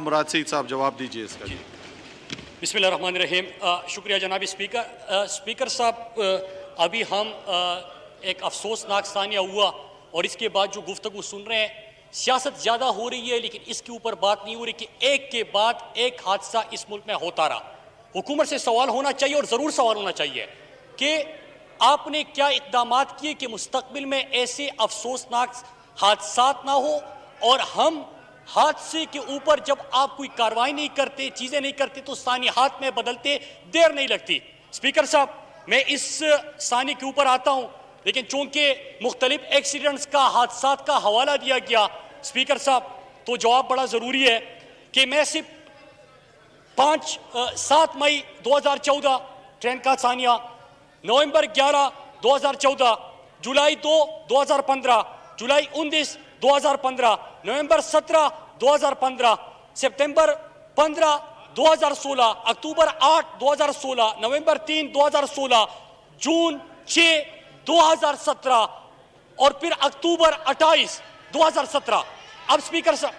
मुराद सईद साहब जवाब दीजिए इसका। जी बिस्मिल्लाहिर्रहमानिर्रहीम। शुक्रिया जनाब स्पीकर। स्पीकर साहब, अभी हम एक अफसोसनाक सानिया हुआ और इसके बाद जो गुफ्तगू सुन रहे हैं, सियासत ज़्यादा हो रही है लेकिन इसके ऊपर बात नहीं हो रही कि एक के बाद एक हादसा इस मुल्क में होता रहा। हुकूमत से सवाल होना चाहिए और ज़रूर सवाल होना चाहिए कि आपने क्या इक़दामात किए कि मुस्तक़बिल में ऐसे अफसोसनाक हादसात ना हो, और हम हादसे के ऊपर जब आप कोई कार्रवाई नहीं करते, चीज़ें नहीं करते, तो सानी हाथ में बदलते देर नहीं लगती। स्पीकर साहब, मैं इस सानी के ऊपर आता हूँ, लेकिन चूंकि मुख्तलिफ एक्सीडेंट्स का, हादसात का हवाला दिया गया स्पीकर साहब, तो जवाब बड़ा ज़रूरी है कि मैं सिर्फ 7 मई 2014 ट्रेन का सानिया, नवंबर 11 2014, जुलाई 2 2015, जुलाई 19 2015, नवंबर 17 2015, सितंबर 15 2016, अक्टूबर 8 2016, नवंबर 3 2016, जून 6 2017 और फिर अक्टूबर 28 2017। अब स्पीकर साहब,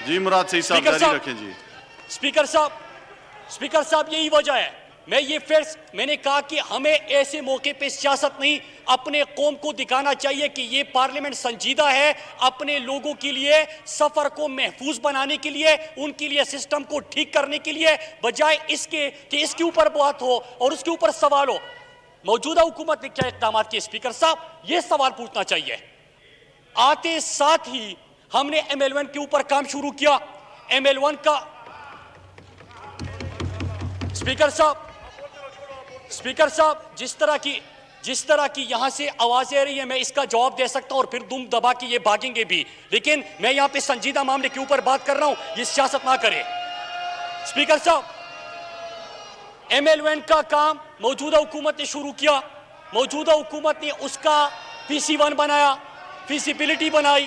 जी मुराद सईद साहब जारी रखें। जी स्पीकर साहब, यही वजह है मैंने कहा कि हमें ऐसे मौके पे सियासत नहीं, अपने कौम को दिखाना चाहिए कि ये पार्लियामेंट संजीदा है, अपने लोगों के लिए, सफर को महफूज बनाने के लिए, उनके लिए सिस्टम को ठीक करने के लिए, बजाय इसके कि इसके ऊपर बात हो और उसके ऊपर सवाल हो। मौजूदा हुकूमत ने क्या इक़दाम किए? स्पीकर साहब, ये सवाल पूछना चाहिए। आते साथ ही हमने ML1 के ऊपर काम शुरू किया। ML1 का स्पीकर साहब, जिस तरह की यहां से आवाजें आ रही है, मैं इसका जवाब दे सकता हूं और फिर दुम दबा के ये भागेंगे भी, लेकिन मैं यहां पे संजीदा मामले के ऊपर बात कर रहा हूं, ये सियासत ना करे। स्पीकर साहब, ML1 का काम मौजूदा हुकूमत ने शुरू किया। मौजूदा हुकूमत ने उसका PC1 बनाया, फिजिबिलिटी बनाई,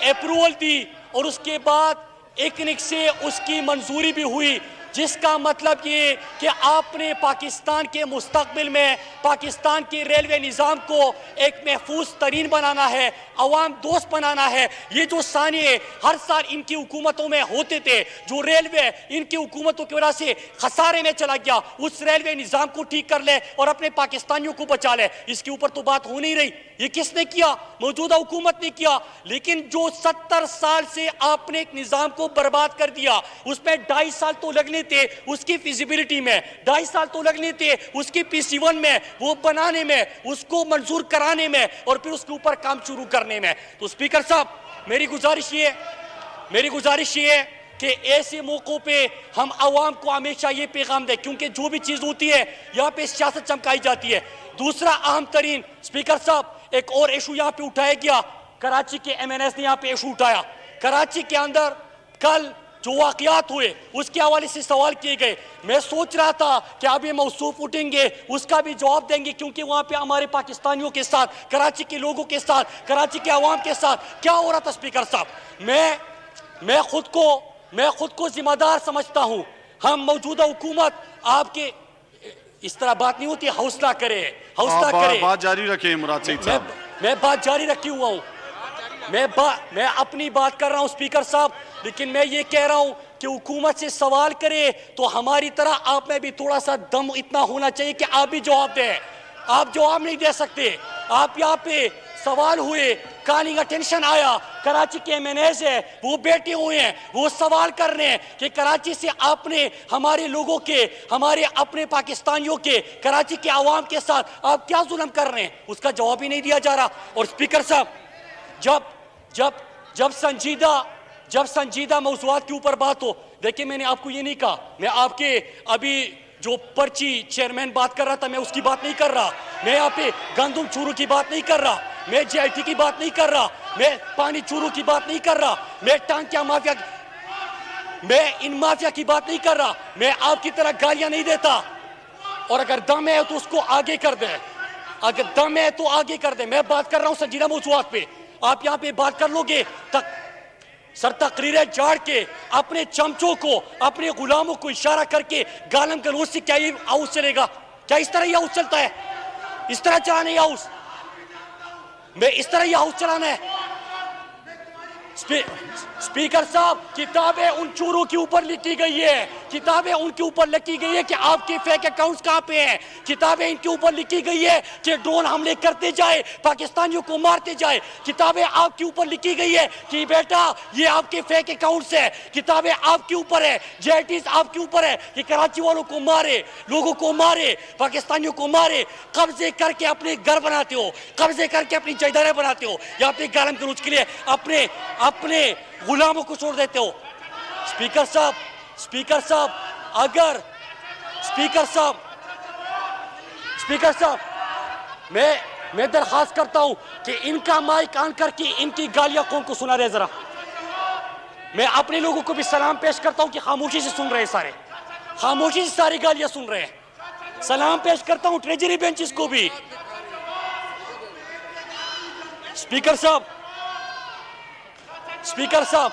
अप्रूवल दी और उसके बाद इकनिक से उसकी मंजूरी भी हुई, जिसका मतलब ये कि आपने पाकिस्तान के मुस्तकबिल में पाकिस्तान के रेलवे निज़ाम को एक महफूज तरीन बनाना है, अवाम दोस्त बनाना है। ये जो सानिए हर साल इनकी हुकूमतों में होते थे, जो रेलवे इनकी हुकूमतों की वजह से खसारे में चला गया, उस रेलवे निज़ाम को ठीक कर ले और अपने पाकिस्तानियों को बचा ले। इसके ऊपर तो बात हो नहीं रही। ये किसने किया? मौजूदा हुकूमत ने किया। लेकिन जो 70 साल से आपने एक निज़ाम को बर्बाद कर दिया, उसमें 2.5 साल तो लगने थे उसकी फिजिबिलिटी में, 2.5 साल तो लगने थे उसकी PC1 में, वो बनाने में, उसको मंजूर कराने में और फिर उसके ऊपर काम शुरू करने में। तो स्पीकर साहब, मेरी गुजारिश ये है कि ऐसे मौकों पे हम आवाम को हमेशा ये पैगाम दें, क्योंकि जो भी चीज होती है यहाँ पे सियासत चमकाई जाती है। दूसरा अहम तरीन स्पीकर साहब, एक और इशू यहाँ पे उठाया गया, कराची के MNS ने यहाँ पे इशू उठाया। कराची के अंदर कल जो वाकयात हुए उसके हवाले से सवाल किए गए। मैं सोच रहा था कि अब ये मौसूफ उठेंगे, उसका भी जवाब देंगे, क्योंकि वहां पे हमारे पाकिस्तानियों के साथ, कराची के लोगों के साथ, कराची के अवाम के साथ क्या हो रहा था। स्पीकर साहब, मैं खुद को जिम्मेदार समझता हूं। हम मौजूदा हुकूमत आपके इस तरह बात नहीं होती, हौसला करे। बात जारी रखें मुराद सईद साहब। मैं बात जारी रखी हुआ हूं, मैं अपनी बात कर रहा हूं स्पीकर साहब, लेकिन मैं ये कह रहा हूं कि हुकूमत से सवाल करे तो हमारी तरह आप में भी थोड़ा सा दम इतना होना चाहिए कि आप भी जवाब दें। आप जवाब नहीं दे सकते। आप यहाँ पे सवाल हुए, कॉलिंग अटेंशन आया, कराची के MNS है, वो बैठे हुए हैं, वो सवाल कर रहे हैं कि कराची से आपने हमारे लोगों के, हमारे अपने पाकिस्तानियों के, कराची के अवाम के साथ आप क्या जुल्म कर रहे हैं, उसका जवाब ही नहीं दिया जा रहा। और स्पीकर साहब, जब संजीदा मौज़ूआत के ऊपर बात हो, देखिए मैंने आपको ये नहीं कहा, मैं आपके अभी जो पर्ची चेयरमैन बात कर रहा था, मैं उसकी बात नहीं कर रहा, मैं यहाँ पे गंदम चूरू की बात नहीं कर रहा, मैं JIT की बात नहीं कर रहा, मैं पानी चूरू की बात नहीं कर रहा, मैं टांकिया माफिया, मैं इन माफिया की बात नहीं कर रहा। मैं आपकी तरह गालियां नहीं देता, और अगर दम है तो उसको आगे कर दे, अगर दम है तो आगे कर दे। मैं बात कर रहा हूं संजीदा मौज़ूआत पे, आप यहाँ पे बात कर लोगे तकरीरें झाड़ के अपने चमचों को, अपने गुलामों को इशारा करके गालम गलौज से क्या ये हाउस चलेगा? क्या इस तरह ये हाउस चलता है? इस तरह चलाना ये हाउस? मैं इस तरह ये हाउस चलाना है? स्पीकर साहब, किताबें उन चोरों के ऊपर लिखी गई है, किताबें उनके ऊपर लिखी गई है कि आपके फेक अकाउंट्स कहां पे हैं। किताबें इनके ऊपर लिखी गई है कि ड्रोन हमले करते जाए, पाकिस्तानियों को मारते जाए। किताबें आपके ऊपर लिखी गई है कि बेटा ये आपके फेक अकाउंट्स है। किताबें आपके ऊपर है, जेआईटीज आपके ऊपर है कि कराची वालों को मारे, लोगों को मारे, पाकिस्तानियों को मारे, कब्जे करके अपने घर बनाते हो, कब्जे करके अपनी जायदादें बनाते हो, या अपने गालम गलूच के लिए अपने अपने गुलामों को छोड़ देते हो। स्पीकर साहब, स्पीकर साहब, अगर स्पीकर साहब, स्पीकर साहब, मैं दरखास्त करता हूं कि इनका माइक ऑन करके इनकी गालियां कौन को सुना रहे जरा। मैं अपने लोगों को भी सलाम पेश करता हूं कि खामोशी से सुन रहे हैं, सारे खामोशी से सारी गालियां सुन रहे हैं। सलाम पेश करता हूं ट्रेजरी बेंचेस को भी। स्पीकर साहब, स्पीकर साहब,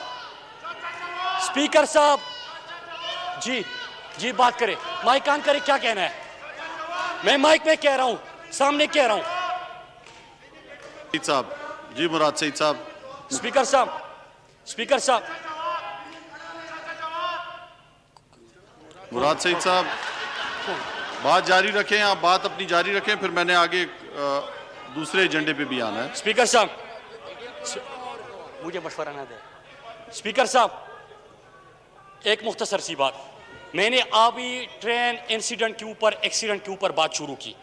स्पीकर साहब, जी बात करें, माइक ऑन करें, क्या कहना है? मैं माइक में कह रहा हूं, सामने कह रहा हूं। सईद साहब, जी मुराद सईद साहब। स्पीकर साहब, स्पीकर साहब, मुराद सईद साहब, बात जारी रखें, आप बात अपनी जारी रखें, फिर मैंने आगे दूसरे एजेंडे पे भी आना है। स्पीकर साहब, मुझे मशवरा ना दे। स्पीकर साहब, एक मुख्तसर सी बात, मैंने अभी ट्रेन इंसिडेंट के ऊपर, एक्सीडेंट के ऊपर बात शुरू की।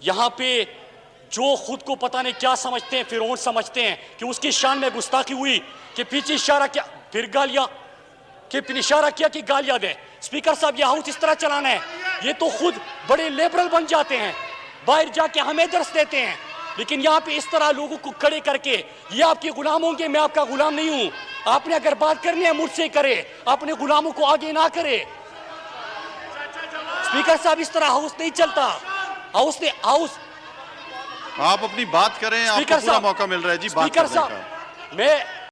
यहां पे जो खुद को पता नहीं क्या समझते हैं, फिरौन समझते हैं कि उसकी शान में गुस्ताखी हुई, कि पीछे इशारा किया, फिर गालियां, कि फिर इशारा किया कि गालियां दें। स्पीकर साहब, यह हाउस इस तरह चलाना है, ये तो खुद बड़े लिबरल बन जाते हैं, बाहर जाके हमें दर्श देते हैं, लेकिन यहाँ पे इस तरह लोगों को खड़े करके ये आपके गुलाम होंगे, मैं आपका गुलाम नहीं हूं। आपने अगर बात करनी है मुझसे करे, अपने गुलामों को आगे ना करे। स्पीकर साहब, इस तरह हाउस नहीं चलता। आप अपनी बात करें, आपको पूरा मौका मिल रहा है जी बात करने का।